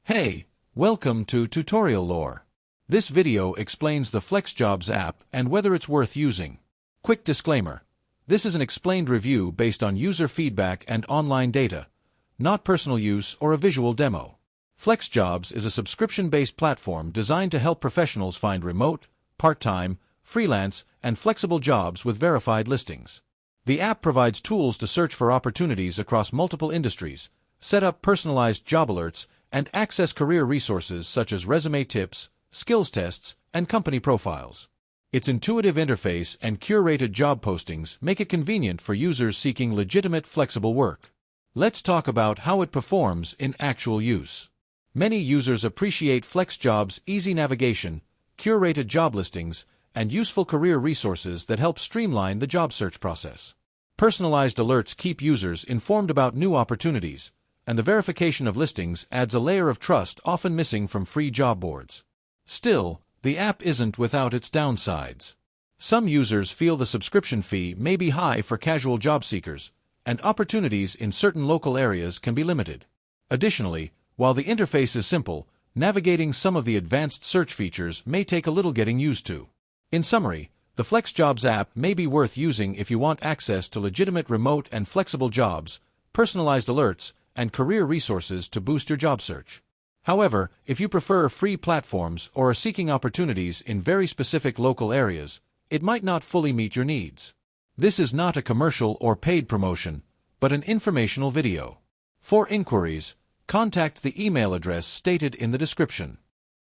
Hey, welcome to Tutorial Lore. This video explains the Flexjobs app and whether it's worth using. Quick disclaimer. This is an explained review based on user feedback and online data, not personal use or a visual demo. Flexjobs is a subscription-based platform designed to help professionals find remote, part-time, freelance, and flexible jobs with verified listings. The app provides tools to search for opportunities across multiple industries, set up personalized job alerts, and access career resources such as resume tips, skills tests, and company profiles. Its intuitive interface and curated job postings make it convenient for users seeking legitimate flexible work. Let's talk about how it performs in actual use. Many users appreciate Flexjobs' easy navigation, curated job listings, and useful career resources that help streamline the job search process. Personalized alerts keep users informed about new opportunities, and the verification of listings adds a layer of trust often missing from free job boards. Still, the app isn't without its downsides. Some users feel the subscription fee may be high for casual job seekers, and opportunities in certain local areas can be limited. Additionally, while the interface is simple, navigating some of the advanced search features may take a little getting used to. In summary, the Flexjobs app may be worth using if you want access to legitimate remote and flexible jobs, personalized alerts, and career resources to boost your job search. However, if you prefer free platforms or are seeking opportunities in very specific local areas, it might not fully meet your needs. This is not a commercial or paid promotion, but an informational video. For inquiries, contact the email address stated in the description.